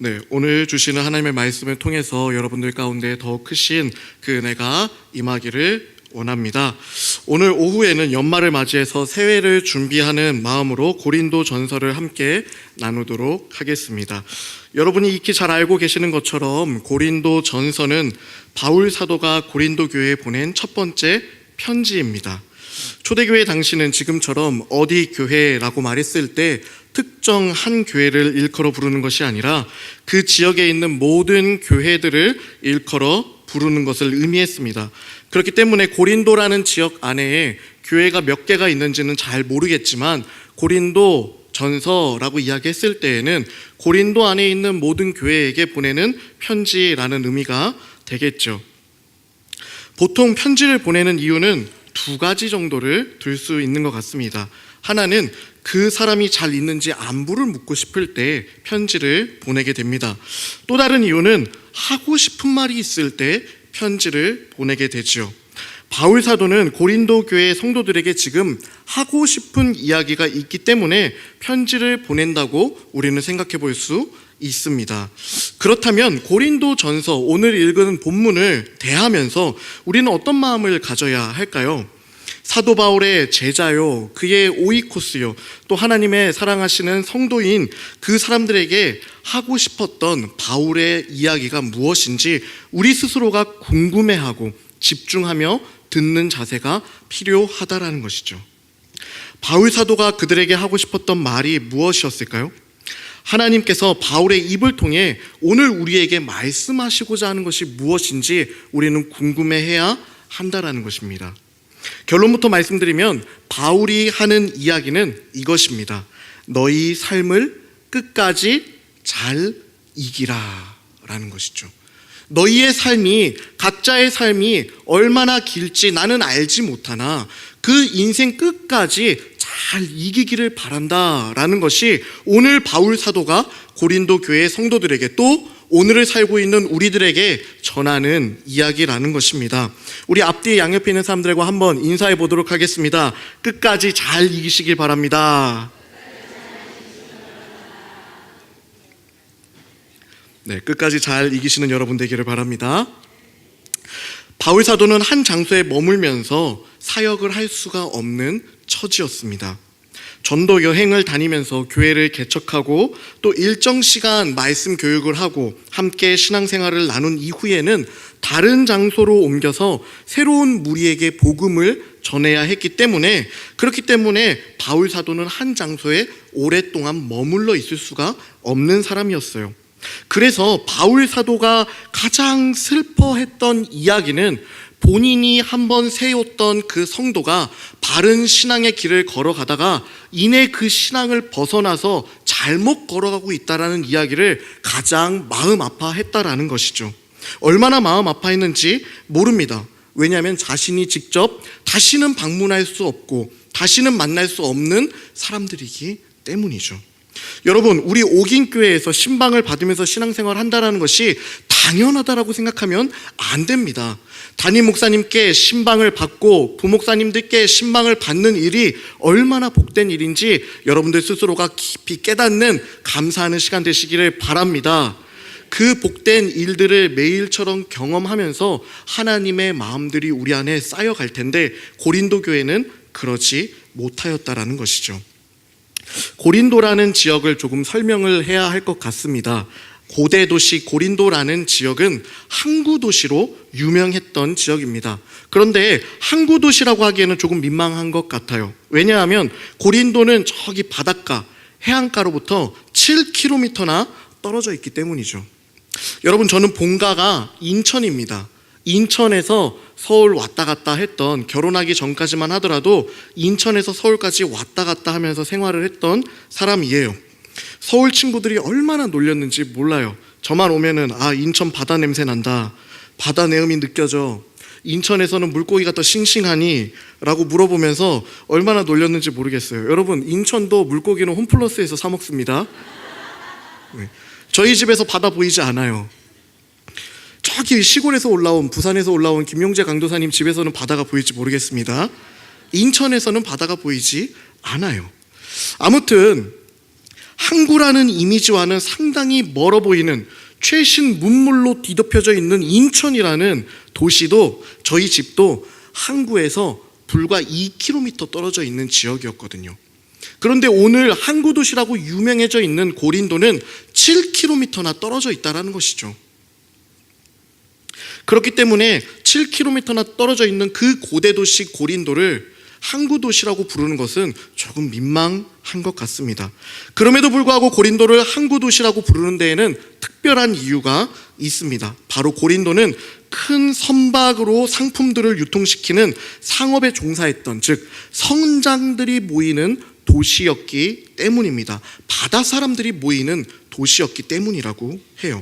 네, 오늘 주시는 하나님의 말씀을 통해서 여러분들 가운데 더 크신 그 은혜가 임하기를 원합니다. 오늘 오후에는 연말을 맞이해서 새해를 준비하는 마음으로 고린도 전서를 함께 나누도록 하겠습니다. 여러분이 익히 잘 알고 계시는 것처럼 고린도 전서는 바울 사도가 고린도 교회에 보낸 첫 번째 편지입니다. 초대교회 당시는 지금처럼 어디 교회라고 말했을 때 특정 한 교회를 일컬어 부르는 것이 아니라 그 지역에 있는 모든 교회들을 일컬어 부르는 것을 의미했습니다. 그렇기 때문에 고린도라는 지역 안에 교회가 몇 개가 있는지는 잘 모르겠지만 고린도 전서라고 이야기했을 때에는 고린도 안에 있는 모든 교회에게 보내는 편지라는 의미가 되겠죠. 보통 편지를 보내는 이유는 두 가지 정도를 들 수 있는 것 같습니다. 하나는 그 사람이 잘 있는지 안부를 묻고 싶을 때 편지를 보내게 됩니다. 또 다른 이유는 하고 싶은 말이 있을 때 편지를 보내게 되죠. 바울 사도는 고린도 교회 성도들에게 지금 하고 싶은 이야기가 있기 때문에 편지를 보낸다고 우리는 생각해 볼 수 있습니다. 그렇다면 고린도 전서 오늘 읽은 본문을 대하면서 우리는 어떤 마음을 가져야 할까요? 사도 바울의 제자요, 그의 오이코스요, 또 하나님의 사랑하시는 성도인 그 사람들에게 하고 싶었던 바울의 이야기가 무엇인지 우리 스스로가 궁금해하고 집중하며 듣는 자세가 필요하다라는 것이죠. 바울 사도가 그들에게 하고 싶었던 말이 무엇이었을까요? 하나님께서 바울의 입을 통해 오늘 우리에게 말씀하시고자 하는 것이 무엇인지 우리는 궁금해해야 한다라는 것입니다. 결론부터 말씀드리면 바울이 하는 이야기는 이것입니다. 너희 삶을 끝까지 잘 이기라 라는 것이죠. 너희의 삶이, 각자의 삶이 얼마나 길지 나는 알지 못하나 그 인생 끝까지 잘 이기기를 바란다라는 것이 오늘 바울 사도가 고린도 교회 성도들에게 또 오늘을 살고 있는 우리들에게 전하는 이야기라는 것입니다. 우리 앞뒤에 양옆에 있는 사람들과 한번 인사해 보도록 하겠습니다. 끝까지 잘 이기시길 바랍니다. 네, 끝까지 잘 이기시는 여러분 되기를 바랍니다. 바울 사도는 한 장소에 머물면서 사역을 할 수가 없는 처지였습니다. 전도 여행을 다니면서 교회를 개척하고 또 일정 시간 말씀 교육을 하고 함께 신앙생활을 나눈 이후에는 다른 장소로 옮겨서 새로운 무리에게 복음을 전해야 했기 때문에 그렇기 때문에 바울 사도는 한 장소에 오랫동안 머물러 있을 수가 없는 사람이었어요. 그래서 바울 사도가 가장 슬퍼했던 이야기는 본인이 한번 세웠던 그 성도가 바른 신앙의 길을 걸어가다가 이내 그 신앙을 벗어나서 잘못 걸어가고 있다라는 이야기를 가장 마음 아파했다라는 것이죠. 얼마나 마음 아파했는지 모릅니다. 왜냐하면 자신이 직접 다시는 방문할 수 없고 다시는 만날 수 없는 사람들이기 때문이죠. 여러분, 우리 옥인교회에서 신방을 받으면서 신앙생활을 한다는 것이 당연하다라고 생각하면 안 됩니다. 담임 목사님께 신방을 받고 부목사님들께 신방을 받는 일이 얼마나 복된 일인지 여러분들 스스로가 깊이 깨닫는 감사하는 시간 되시기를 바랍니다. 그 복된 일들을 매일처럼 경험하면서 하나님의 마음들이 우리 안에 쌓여갈 텐데 고린도 교회는 그러지 못하였다라는 것이죠. 고린도라는 지역을 조금 설명을 해야 할 것 같습니다. 고대 도시 고린도라는 지역은 항구 도시로 유명했던 지역입니다. 그런데 항구 도시라고 하기에는 조금 민망한 것 같아요. 왜냐하면 고린도는 저기 바닷가, 해안가로부터 7km나 떨어져 있기 때문이죠. 여러분, 저는 본가가 인천입니다. 인천에서 서울 왔다 갔다 했던, 결혼하기 전까지만 하더라도 인천에서 서울까지 왔다 갔다 하면서 생활을 했던 사람이에요. 서울 친구들이 얼마나 놀렸는지 몰라요. 저만 오면은 인천 바다 냄새 난다, 바다 내음이 느껴져, 인천에서는 물고기가 더 싱싱하니? 라고 물어보면서 얼마나 놀렸는지 모르겠어요. 여러분, 인천도 물고기는 홈플러스에서 사 먹습니다. 네. 저희 집에서 바다 보이지 않아요. 저기 시골에서 올라온, 부산에서 올라온 김용재 강도사님 집에서는 바다가 보일지 모르겠습니다. 인천에서는 바다가 보이지 않아요. 아무튼 항구라는 이미지와는 상당히 멀어 보이는 최신 문물로 뒤덮여져 있는 인천이라는 도시도 저희 집도 항구에서 불과 2km 떨어져 있는 지역이었거든요. 그런데 오늘 항구 도시라고 유명해져 있는 고린도는 7km나 떨어져 있다는 것이죠. 그렇기 때문에 7km나 떨어져 있는 그 고대 도시 고린도를 항구 도시라고 부르는 것은 조금 민망한 것 같습니다. 그럼에도 불구하고 고린도를 항구 도시라고 부르는 데에는 특별한 이유가 있습니다. 바로 고린도는 큰 선박으로 상품들을 유통시키는 상업에 종사했던, 즉 선장들이 모이는 도시였기 때문입니다. 바다 사람들이 모이는 도시였기 때문이라고 해요.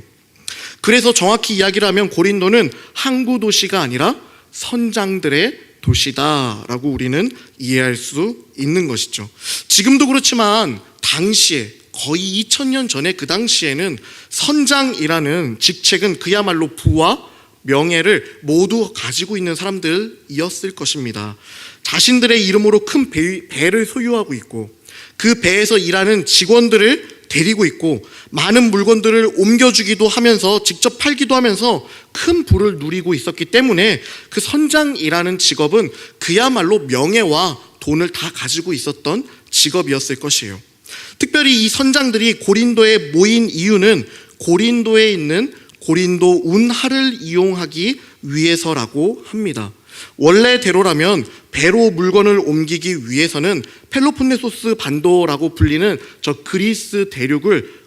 그래서 정확히 이야기를 하면 고린도는 항구 도시가 아니라 선장들의 도시다라고 우리는 이해할 수 있는 것이죠. 지금도 그렇지만 당시에 거의 2000년 전에 그 당시에는 선장이라는 직책은 그야말로 부와 명예를 모두 가지고 있는 사람들이었을 것입니다. 자신들의 이름으로 큰 배를 소유하고 있고 그 배에서 일하는 직원들을 데리고 있고 많은 물건들을 옮겨주기도 하면서 직접 팔기도 하면서 큰 부를 누리고 있었기 때문에 그 선장이라는 직업은 그야말로 명예와 돈을 다 가지고 있었던 직업이었을 것이에요. 특별히 이 선장들이 고린도에 모인 이유는 고린도에 있는 고린도 운하를 이용하기 위해서라고 합니다. 원래대로라면 배로 물건을 옮기기 위해서는 펠로폰네소스 반도라고 불리는 저 그리스 대륙을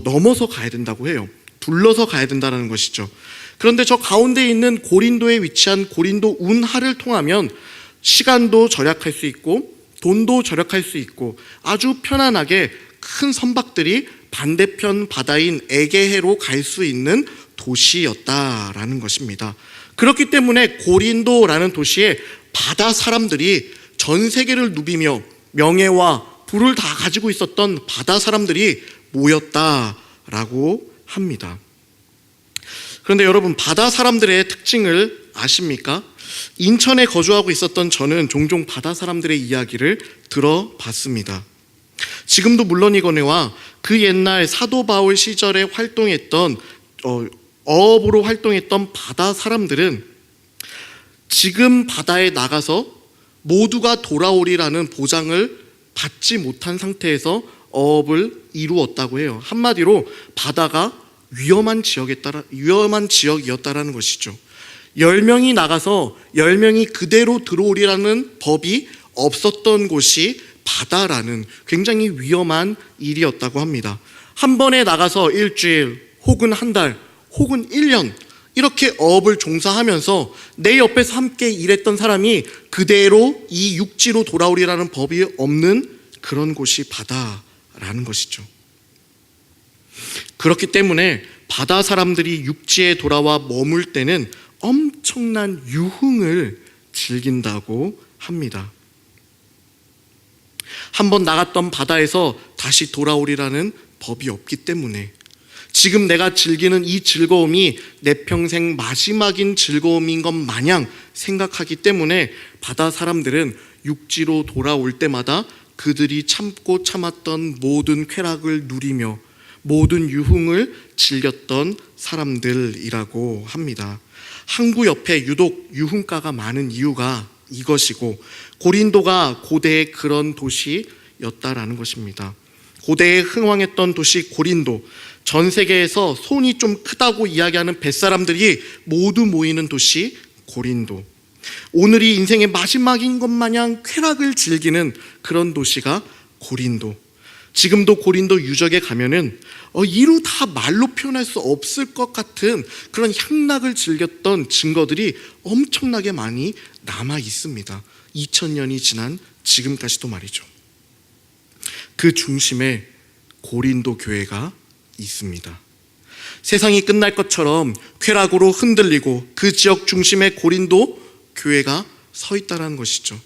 넘어서 가야 된다고 해요. 둘러서 가야 된다는 것이죠. 그런데 저 가운데 있는 고린도에 위치한 고린도 운하를 통하면 시간도 절약할 수 있고 돈도 절약할 수 있고 아주 편안하게 큰 선박들이 반대편 바다인 에게해로 갈 수 있는 도시였다라는 것입니다. 그렇기 때문에 고린도라는 도시에 바다 사람들이 전 세계를 누비며 명예와 부를 다 가지고 있었던 바다 사람들이 모였다라고 합니다. 그런데 여러분, 바다 사람들의 특징을 아십니까? 인천에 거주하고 있었던 저는 종종 바다 사람들의 이야기를 들어봤습니다. 지금도 물론이거니와 그 옛날 사도 바울 시절에 활동했던 어업으로 활동했던 바다 사람들은 지금 바다에 나가서 모두가 돌아오리라는 보장을 받지 못한 상태에서 어업을 이루었다고 해요. 한마디로 바다가 위험한 지역이었다라는 것이죠. 10명이 나가서 10명이 그대로 들어오리라는 법이 없었던 곳이 바다라는 굉장히 위험한 일이었다고 합니다. 한 번에 나가서 일주일 혹은 한 달 혹은 1년 이렇게 어업을 종사하면서 내 옆에서 함께 일했던 사람이 그대로 이 육지로 돌아오리라는 법이 없는 그런 곳이 바다라는 것이죠. 그렇기 때문에 바다 사람들이 육지에 돌아와 머물 때는 엄청난 유흥을 즐긴다고 합니다. 한번 나갔던 바다에서 다시 돌아오리라는 법이 없기 때문에 지금 내가 즐기는 이 즐거움이 내 평생 마지막인 즐거움인 것 마냥 생각하기 때문에 바다 사람들은 육지로 돌아올 때마다 그들이 참고 참았던 모든 쾌락을 누리며 모든 유흥을 즐겼던 사람들이라고 합니다. 항구 옆에 유독 유흥가가 많은 이유가 이것이고 고린도가 고대의 그런 도시였다라는 것입니다. 고대에 흥왕했던 도시 고린도, 전 세계에서 손이 좀 크다고 이야기하는 뱃사람들이 모두 모이는 도시 고린도, 오늘이 인생의 마지막인 것 마냥 쾌락을 즐기는 그런 도시가 고린도. 지금도 고린도 유적에 가면은 이루 다 말로 표현할 수 없을 것 같은 그런 향락을 즐겼던 증거들이 엄청나게 많이 남아 있습니다. 2000년이 지난 지금까지도 말이죠. 그 중심에 고린도 교회가 있습니다. 세상이 끝날 것처럼 쾌락으로 흔들리고 그 지역 중심에 고린도 교회가 서 있다는 것이죠.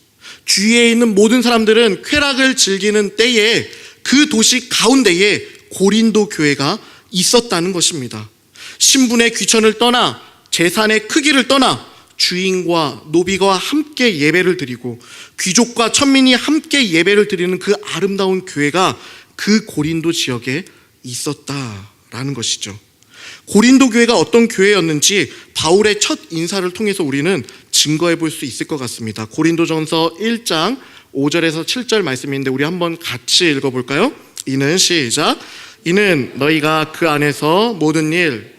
주위에 있는 모든 사람들은 쾌락을 즐기는 때에 그 도시 가운데에 고린도 교회가 있었다는 것입니다. 신분의 귀천을 떠나 재산의 크기를 떠나 주인과 노비가 함께 예배를 드리고 귀족과 천민이 함께 예배를 드리는 그 아름다운 교회가 그 고린도 지역에 있었다라는 것이죠. 고린도 교회가 어떤 교회였는지 바울의 첫 인사를 통해서 우리는 증거해 볼 수 있을 것 같습니다. 고린도전서 1장 5절에서 7절 말씀인데 우리 한번 같이 읽어볼까요? 이는 시작. 이는 너희가 그 안에서 모든 일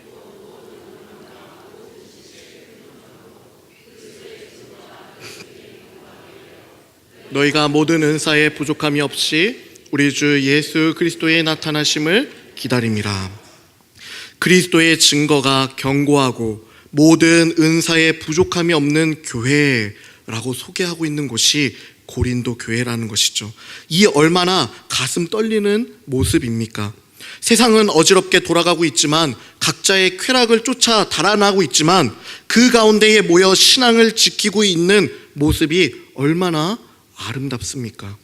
너희가 모든 은사에 부족함이 없이 우리 주 예수 그리스도의 나타나심을 기다림이라. 그리스도의 증거가 견고하고 모든 은사에 부족함이 없는 교회라고 소개하고 있는 곳이 고린도 교회라는 것이죠. 이 얼마나 가슴 떨리는 모습입니까? 세상은 어지럽게 돌아가고 있지만 각자의 쾌락을 쫓아 달아나고 있지만 그 가운데에 모여 신앙을 지키고 있는 모습이 얼마나 아름답습니까?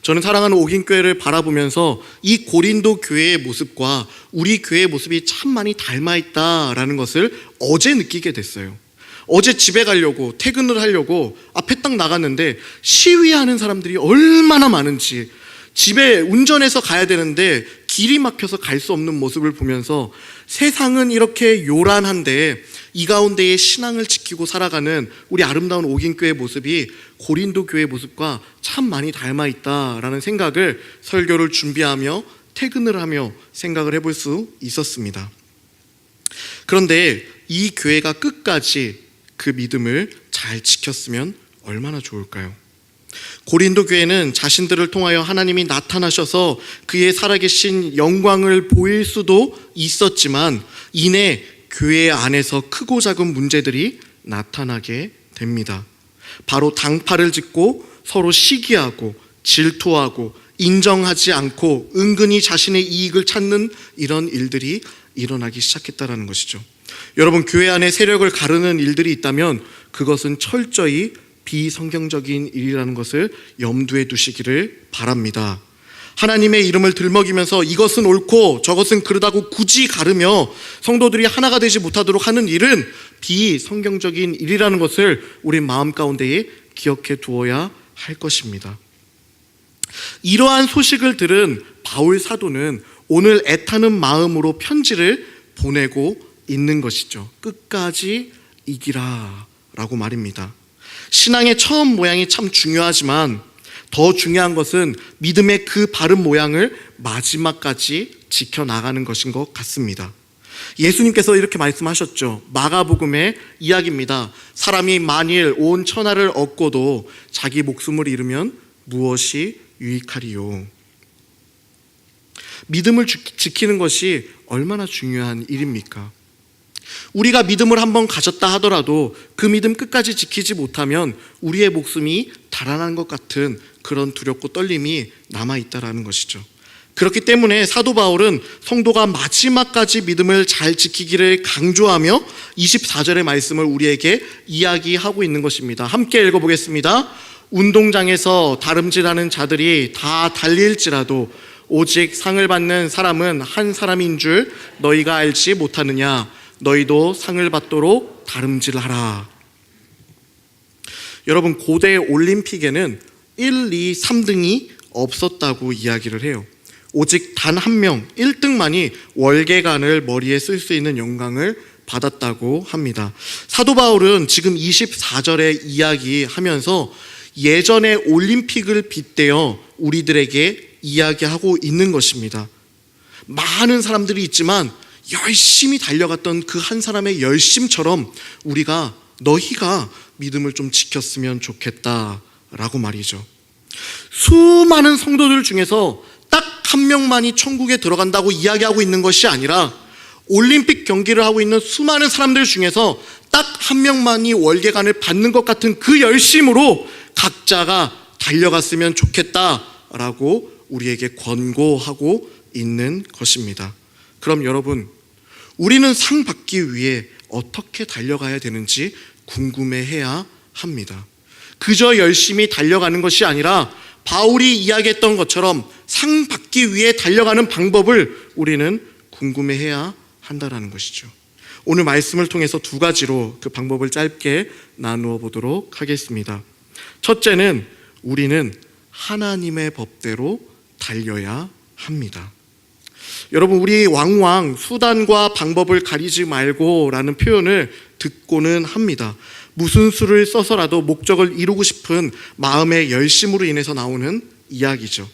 저는 사랑하는 옥인교회를 바라보면서 이 고린도 교회의 모습과 우리 교회의 모습이 참 많이 닮아 있다라는 것을 어제 느끼게 됐어요. 어제 집에 가려고 퇴근을 하려고 앞에 딱 나갔는데 시위하는 사람들이 얼마나 많은지, 집에 운전해서 가야 되는데 길이 막혀서 갈 수 없는 모습을 보면서 세상은 이렇게 요란한데 이 가운데에 신앙을 지키고 살아가는 우리 아름다운 옥인교회의 모습이 고린도 교회의 모습과 참 많이 닮아 있다라는 생각을 설교를 준비하며 퇴근을 하며 생각을 해볼 수 있었습니다. 그런데 이 교회가 끝까지 그 믿음을 잘 지켰으면 얼마나 좋을까요? 고린도 교회는 자신들을 통하여 하나님이 나타나셔서 그의 살아계신 영광을 보일 수도 있었지만 이내 교회 안에서 크고 작은 문제들이 나타나게 됩니다. 바로 당파를 짓고 서로 시기하고 질투하고 인정하지 않고 은근히 자신의 이익을 찾는 이런 일들이 일어나기 시작했다는 것이죠. 여러분, 교회 안에 세력을 가르는 일들이 있다면 그것은 철저히 비성경적인 일이라는 것을 염두에 두시기를 바랍니다. 하나님의 이름을 들먹이면서 이것은 옳고 저것은 그르다고 굳이 가르며 성도들이 하나가 되지 못하도록 하는 일은 비성경적인 일이라는 것을 우리 마음 가운데에 기억해 두어야 할 것입니다. 이러한 소식을 들은 바울 사도는 오늘 애타는 마음으로 편지를 보내고 있는 것이죠. 끝까지 이기라 라고 말입니다. 신앙의 처음 모양이 참 중요하지만 더 중요한 것은 믿음의 그 바른 모양을 마지막까지 지켜나가는 것인 것 같습니다. 예수님께서 이렇게 말씀하셨죠. 마가복음의 이야기입니다. 사람이 만일 온 천하를 얻고도 자기 목숨을 잃으면 무엇이 유익하리요. 믿음을 지키는 것이 얼마나 중요한 일입니까? 우리가 믿음을 한번 가졌다 하더라도 그 믿음 끝까지 지키지 못하면 우리의 목숨이 달아난 것 같은 그런 두렵고 떨림이 남아있다라는 것이죠. 그렇기 때문에 사도 바울은 성도가 마지막까지 믿음을 잘 지키기를 강조하며 24절의 말씀을 우리에게 이야기하고 있는 것입니다. 함께 읽어보겠습니다. 운동장에서 다름질하는 자들이 다 달릴지라도 오직 상을 받는 사람은 한 사람인 줄 너희가 알지 못하느냐. 너희도 상을 받도록 다름질하라. 여러분, 고대 올림픽에는 1, 2, 3등이 없었다고 이야기를 해요. 오직 단 한 명, 1등만이 월계관을 머리에 쓸 수 있는 영광을 받았다고 합니다. 사도 바울은 지금 24절에 이야기하면서 예전의 올림픽을 빗대어 우리들에게 이야기하고 있는 것입니다. 많은 사람들이 있지만 열심히 달려갔던 그 한 사람의 열심처럼 우리가 너희가 믿음을 좀 지켰으면 좋겠다라고 말이죠. 수많은 성도들 중에서 딱 한 명만이 천국에 들어간다고 이야기하고 있는 것이 아니라 올림픽 경기를 하고 있는 수많은 사람들 중에서 딱 한 명만이 월계관을 받는 것 같은 그 열심으로 각자가 달려갔으면 좋겠다라고 우리에게 권고하고 있는 것입니다. 그럼 여러분, 우리는 상 받기 위해 어떻게 달려가야 되는지 궁금해해야 합니다. 그저 열심히 달려가는 것이 아니라 바울이 이야기했던 것처럼 상 받기 위해 달려가는 방법을 우리는 궁금해해야 한다는 것이죠. 오늘 말씀을 통해서 두 가지로 그 방법을 짧게 나누어 보도록 하겠습니다. 첫째는 우리는 하나님의 법대로 달려야 합니다. 여러분, 우리 왕왕 수단과 방법을 가리지 말고 라는 표현을 듣고는 합니다. 무슨 수를 써서라도 목적을 이루고 싶은 마음의 열심으로 인해서 나오는 이야기죠.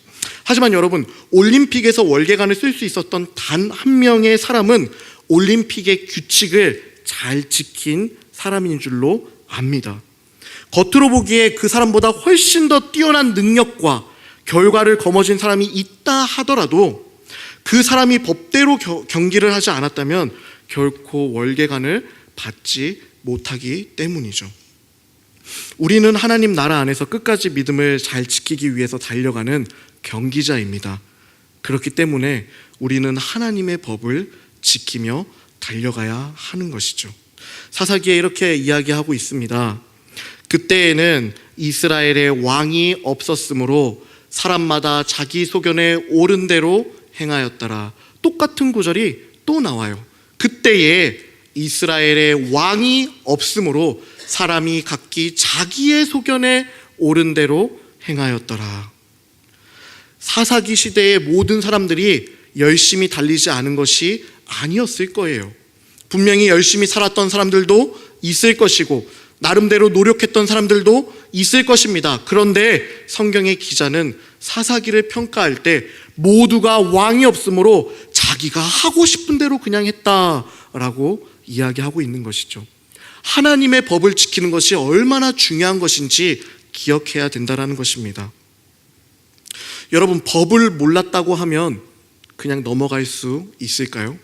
하지만 여러분, 올림픽에서 월계관을 쓸 수 있었던 단 한 명의 사람은 올림픽의 규칙을 잘 지킨 사람인 줄로 압니다. 겉으로 보기에 그 사람보다 훨씬 더 뛰어난 능력과 결과를 거머쥔 사람이 있다 하더라도 그 사람이 법대로 경기를 하지 않았다면 결코 월계관을 받지 못하기 때문이죠. 우리는 하나님 나라 안에서 끝까지 믿음을 잘 지키기 위해서 달려가는 경기자입니다. 그렇기 때문에 우리는 하나님의 법을 지키며 달려가야 하는 것이죠. 사사기에 이렇게 이야기하고 있습니다. 그때에는 이스라엘의 왕이 없었으므로 사람마다 자기 소견에 옳은 대로 행하였더라. 똑같은 구절이 또 나와요. 그때에 이스라엘의 왕이 없으므로 사람이 각기 자기의 소견에 옳은 대로 행하였더라. 사사기 시대의 모든 사람들이 열심히 달리지 않은 것이 아니었을 거예요. 분명히 열심히 살았던 사람들도 있을 것이고 나름대로 노력했던 사람들도 있을 것입니다. 그런데 성경의 기자는 사사기를 평가할 때 모두가 왕이 없으므로 자기가 하고 싶은 대로 그냥 했다라고 이야기하고 있는 것이죠. 하나님의 법을 지키는 것이 얼마나 중요한 것인지 기억해야 된다는 것입니다. 여러분, 법을 몰랐다고 하면 그냥 넘어갈 수 있을까요?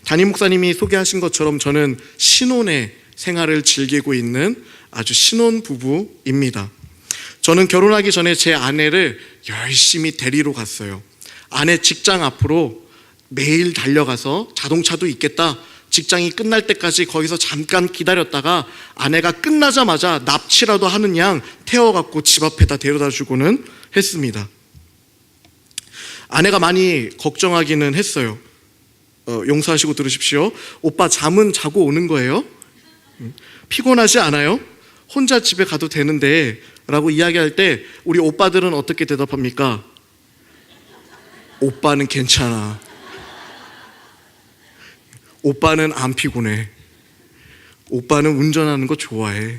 담임 목사님이 소개하신 것처럼 저는 신혼의 생활을 즐기고 있는 아주 신혼 부부입니다. 저는 결혼하기 전에 제 아내를 열심히 데리러 갔어요. 아내 직장 앞으로 매일 달려가서 자동차도 있겠다, 직장이 끝날 때까지 거기서 잠깐 기다렸다가 아내가 끝나자마자 납치라도 하는 양 태워갖고 집 앞에다 데려다 주고는 했습니다. 아내가 많이 걱정하기는 했어요. 용서하시고 들으십시오. 오빠 잠은 자고 오는 거예요? 피곤하지 않아요? 혼자 집에 가도 되는데 라고 이야기할 때 우리 오빠들은 어떻게 대답합니까? 오빠는 괜찮아. 오빠는 안 피곤해. 오빠는 운전하는 거 좋아해.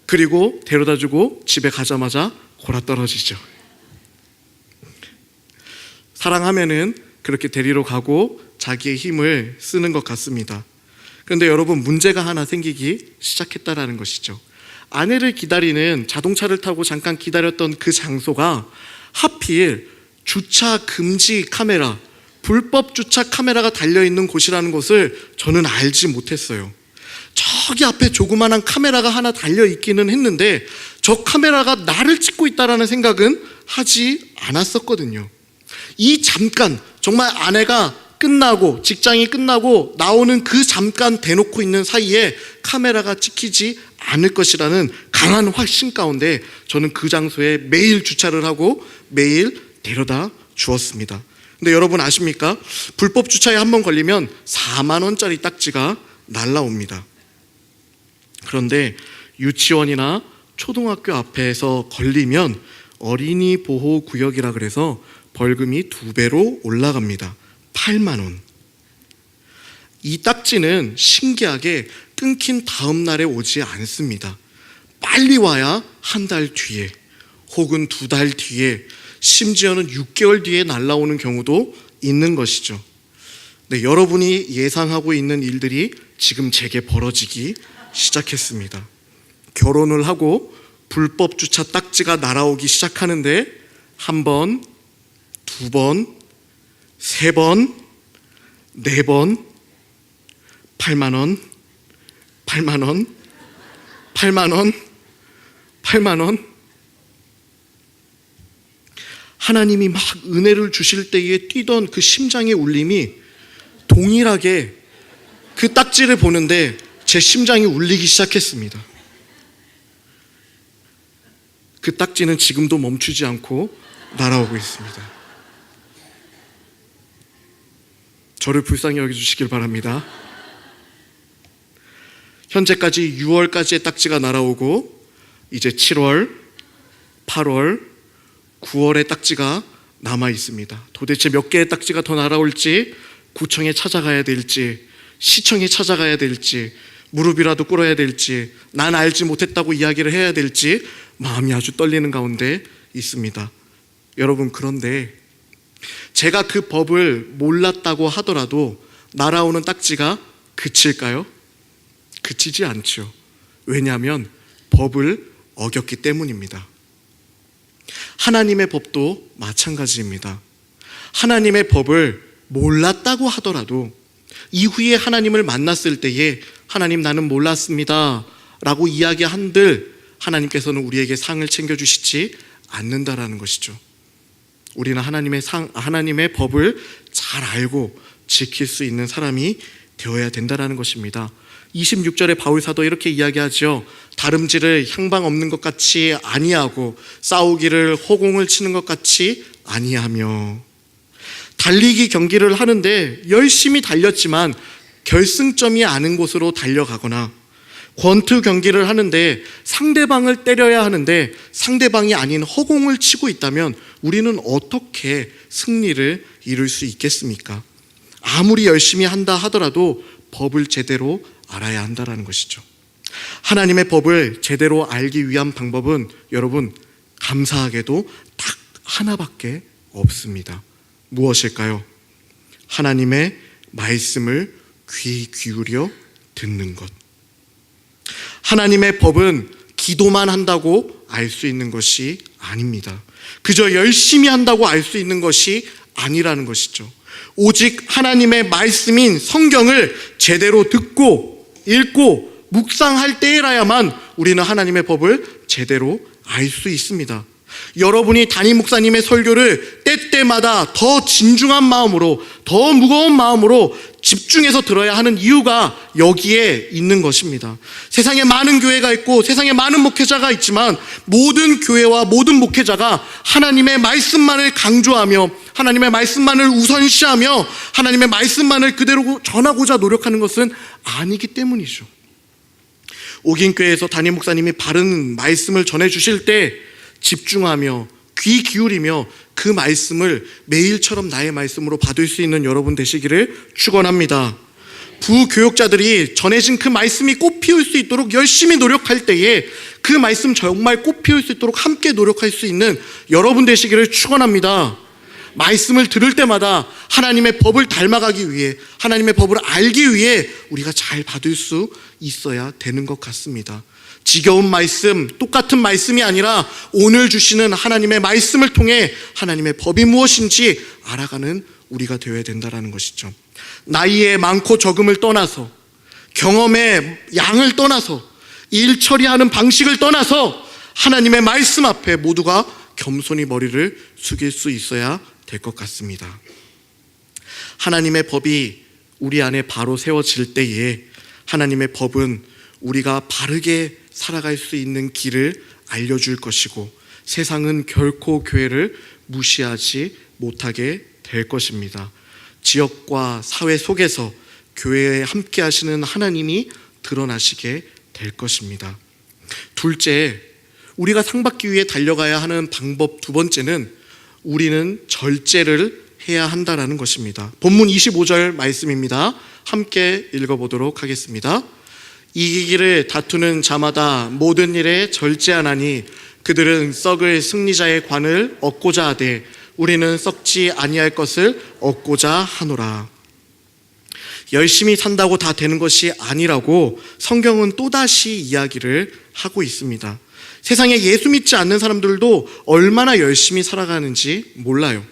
그리고 데려다주고 집에 가자마자 골아떨어지죠. 사랑하면은 그렇게 데리러 가고 자기의 힘을 쓰는 것 같습니다. 그런데 여러분, 문제가 하나 생기기 시작했다라는 것이죠. 아내를 기다리는 자동차를 타고 잠깐 기다렸던 그 장소가 하필 주차 금지 카메라, 불법 주차 카메라가 달려있는 곳이라는 것을 저는 알지 못했어요. 저기 앞에 조그만한 카메라가 하나 달려있기는 했는데 저 카메라가 나를 찍고 있다는 생각은 하지 않았었거든요. 이 잠깐, 정말 아내가 끝나고 직장이 끝나고 나오는 그 잠깐 대놓고 있는 사이에 카메라가 찍히지 않을 것이라는 강한 확신 가운데 저는 그 장소에 매일 주차를 하고 매일 데려다 주었습니다. 근데 여러분 아십니까? 불법 주차에 한번 걸리면 4만 원짜리 딱지가 날라옵니다. 그런데 유치원이나 초등학교 앞에서 걸리면 어린이 보호 구역이라 그래서 벌금이 2배로 올라갑니다. 8만 원. 이 딱지는 신기하게 끊긴 다음 날에 오지 않습니다. 빨리 와야 한 달 뒤에 혹은 2달 뒤에, 심지어는 6개월 뒤에 날라오는 경우도 있는 것이죠. 네, 여러분이 예상하고 있는 일들이 지금 제게 벌어지기 시작했습니다. 결혼을 하고 불법 주차 딱지가 날아오기 시작하는데 1번, 2번, 3번, 4번, 8만 원, 8만 원, 8만 원, 8만 원. 하나님이 막 은혜를 주실 때에 뛰던 그 심장의 울림이 동일하게 그 딱지를 보는데 제 심장이 울리기 시작했습니다. 그 딱지는 지금도 멈추지 않고 날아오고 있습니다. 저를 불쌍히 여겨주시길 바랍니다. 현재까지 6월까지의 딱지가 날아오고 이제 7월, 8월, 9월의 딱지가 남아 있습니다. 도대체 몇 개의 딱지가 더 날아올지, 구청에 찾아가야 될지, 시청에 찾아가야 될지, 무릎이라도 꿇어야 될지, 난 알지 못했다고 이야기를 해야 될지 마음이 아주 떨리는 가운데 있습니다. 여러분, 그런데 제가 그 법을 몰랐다고 하더라도 날아오는 딱지가 그칠까요? 그치지 않죠. 왜냐하면 법을 어겼기 때문입니다. 하나님의 법도 마찬가지입니다. 하나님의 법을 몰랐다고 하더라도 이후에 하나님을 만났을 때에 하나님, 나는 몰랐습니다 라고 이야기한들 하나님께서는 우리에게 상을 챙겨주시지 않는다라는 것이죠. 우리는 하나님의 법을 잘 알고 지킬 수 있는 사람이 되어야 된다라는 것입니다. 26절에 바울 사도 이렇게 이야기하죠. 다름질을 향방 없는 것 같이 아니하고 싸우기를 호공을 치는 것 같이 아니하며. 달리기 경기를 하는데 열심히 달렸지만 결승점이 아닌 곳으로 달려가거나, 권투 경기를 하는데 상대방을 때려야 하는데 상대방이 아닌 허공을 치고 있다면 우리는 어떻게 승리를 이룰 수 있겠습니까? 아무리 열심히 한다 하더라도 법을 제대로 알아야 한다는 것이죠. 하나님의 법을 제대로 알기 위한 방법은 여러분, 감사하게도 딱 하나밖에 없습니다. 무엇일까요? 하나님의 말씀을 귀 기울여 듣는 것. 하나님의 법은 기도만 한다고 알 수 있는 것이 아닙니다. 그저 열심히 한다고 알 수 있는 것이 아니라는 것이죠. 오직 하나님의 말씀인 성경을 제대로 듣고 읽고 묵상할 때라야만 우리는 하나님의 법을 제대로 알 수 있습니다. 여러분이 담임 목사님의 설교를 때때마다 더 진중한 마음으로, 더 무거운 마음으로 집중해서 들어야 하는 이유가 여기에 있는 것입니다. 세상에 많은 교회가 있고 세상에 많은 목회자가 있지만 모든 교회와 모든 목회자가 하나님의 말씀만을 강조하며 하나님의 말씀만을 우선시하며 하나님의 말씀만을 그대로 전하고자 노력하는 것은 아니기 때문이죠. 옥인교회에서 담임 목사님이 바른 말씀을 전해주실 때 집중하며 귀 기울이며 그 말씀을 매일처럼 나의 말씀으로 받을 수 있는 여러분 되시기를 축원합니다. 부교육자들이 전해진 그 말씀이 꽃 피울 수 있도록 열심히 노력할 때에 그 말씀 정말 꽃 피울 수 있도록 함께 노력할 수 있는 여러분 되시기를 축원합니다. 말씀을 들을 때마다 하나님의 법을 닮아가기 위해, 하나님의 법을 알기 위해 우리가 잘 받을 수 있어야 되는 것 같습니다. 지겨운 말씀, 똑같은 말씀이 아니라 오늘 주시는 하나님의 말씀을 통해 하나님의 법이 무엇인지 알아가는 우리가 되어야 된다는 것이죠. 나이의 많고 적음을 떠나서, 경험의 양을 떠나서, 일 처리하는 방식을 떠나서 하나님의 말씀 앞에 모두가 겸손히 머리를 숙일 수 있어야 될 것 같습니다. 하나님의 법이 우리 안에 바로 세워질 때에 하나님의 법은 우리가 바르게 살아갈 수 있는 길을 알려줄 것이고 세상은 결코 교회를 무시하지 못하게 될 것입니다. 지역과 사회 속에서 교회에 함께 하시는 하나님이 드러나시게 될 것입니다. 둘째, 우리가 상받기 위해 달려가야 하는 방법 두 번째는 우리는 절제를 해야 한다라는 것입니다. 본문 25절 말씀입니다. 함께 읽어보도록 하겠습니다. 이기기를 다투는 자마다 모든 일에 절제하나니 그들은 썩을 승리자의 관을 얻고자 하되 우리는 썩지 아니할 것을 얻고자 하노라. 열심히 산다고 다 되는 것이 아니라고 성경은 또다시 이야기를 하고 있습니다. 세상에 예수 믿지 않는 사람들도 얼마나 열심히 살아가는지 몰라요.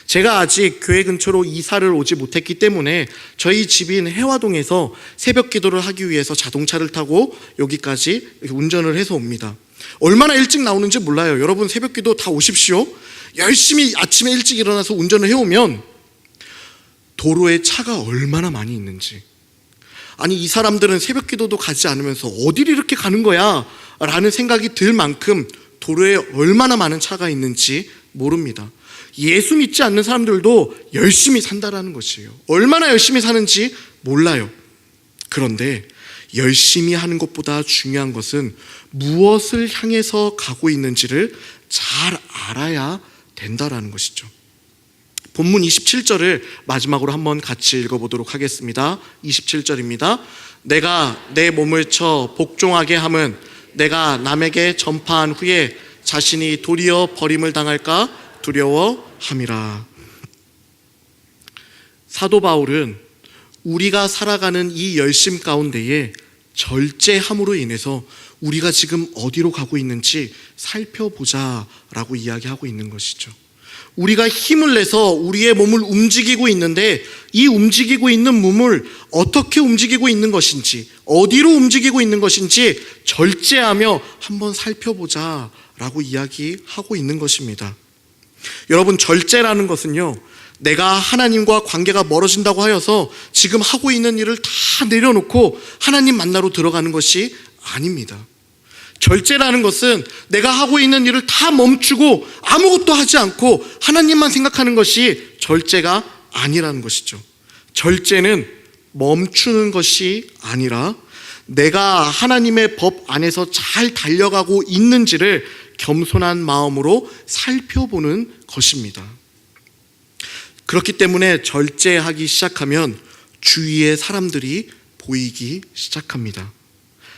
제가 아직 교회 근처로 이사를 오지 못했기 때문에 저희 집인 해화동에서 새벽 기도를 하기 위해서 자동차를 타고 여기까지 운전을 해서 옵니다. 얼마나 일찍 나오는지 몰라요. 여러분, 새벽 기도 다 오십시오. 열심히 아침에 일찍 일어나서 운전을 해오면 도로에 차가 얼마나 많이 있는지, 아니 이 사람들은 새벽 기도도 가지 않으면서 어디를 이렇게 가는 거야? 라는 생각이 들 만큼 도로에 얼마나 많은 차가 있는지 모릅니다. 예수 믿지 않는 사람들도 열심히 산다라는 것이에요. 얼마나 열심히 사는지 몰라요. 그런데 열심히 하는 것보다 중요한 것은 무엇을 향해서 가고 있는지를 잘 알아야 된다라는 것이죠. 본문 27절을 마지막으로 한번 같이 읽어보도록 하겠습니다. 27절입니다. 내가 내 몸을 쳐 복종하게 함은 내가 남에게 전파한 후에 자신이 도리어 버림을 당할까 두려워함이라. 사도 바울은 우리가 살아가는 이 열심 가운데에 절제함으로 인해서 우리가 지금 어디로 가고 있는지 살펴보자라고 이야기하고 있는 것이죠. 우리가 힘을 내서 우리의 몸을 움직이고 있는데 이 움직이고 있는 몸을 어떻게 움직이고 있는 것인지, 어디로 움직이고 있는 것인지 절제하며 한번 살펴보자라고 이야기하고 있는 것입니다. 여러분, 절제라는 것은요, 내가 하나님과 관계가 멀어진다고 하여서 지금 하고 있는 일을 다 내려놓고 하나님 만나러 들어가는 것이 아닙니다. 절제라는 것은 내가 하고 있는 일을 다 멈추고 아무것도 하지 않고 하나님만 생각하는 것이 절제가 아니라는 것이죠. 절제는 멈추는 것이 아니라 내가 하나님의 법 안에서 잘 달려가고 있는지를 겸손한 마음으로 살펴보는 것입니다. 그렇기 때문에 절제하기 시작하면 주위의 사람들이 보이기 시작합니다.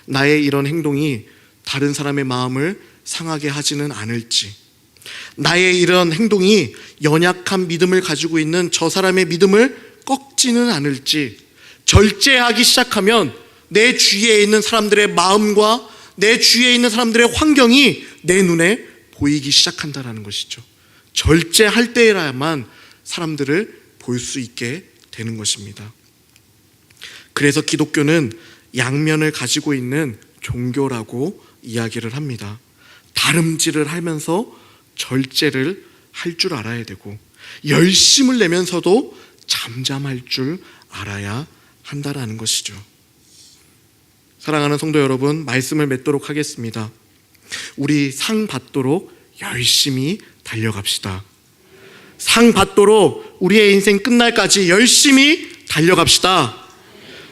나의 이런 행동이 다른 사람의 마음을 상하게 하지는 않을지, 나의 이런 행동이 연약한 믿음을 가지고 있는 저 사람의 믿음을 꺾지는 않을지, 절제하기 시작하면 내 주위에 있는 사람들의 마음과 내 주위에 있는 사람들의 환경이 내 눈에 보이기 시작한다는 것이죠. 절제할 때라야만 사람들을 볼 수 있게 되는 것입니다. 그래서 기독교는 양면을 가지고 있는 종교라고 이야기를 합니다. 다름질을 하면서 절제를 할 줄 알아야 되고, 열심을 내면서도 잠잠할 줄 알아야 한다라는 것이죠. 사랑하는 성도 여러분, 말씀을 맺도록 하겠습니다. 우리 상 받도록 열심히 달려갑시다. 상 받도록 우리의 인생 끝날까지 열심히 달려갑시다.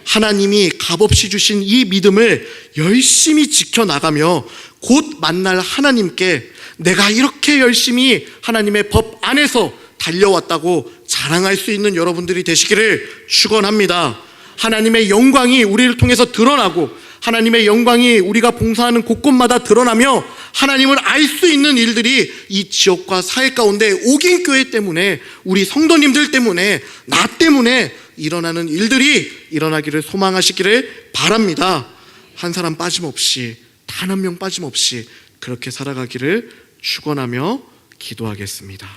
하나님이 값없이 주신 이 믿음을 열심히 지켜나가며 곧 만날 하나님께 내가 이렇게 열심히 하나님의 법 안에서 달려왔다고 자랑할 수 있는 여러분들이 되시기를 축원합니다. 하나님의 영광이 우리를 통해서 드러나고 하나님의 영광이 우리가 봉사하는 곳곳마다 드러나며 하나님을 알 수 있는 일들이 이 지역과 사회 가운데 옥인교회 때문에, 우리 성도님들 때문에, 나 때문에 일어나는 일들이 일어나기를 소망하시기를 바랍니다. 한 사람 빠짐없이, 단 한 명 빠짐없이 그렇게 살아가기를 축원하며 기도하겠습니다.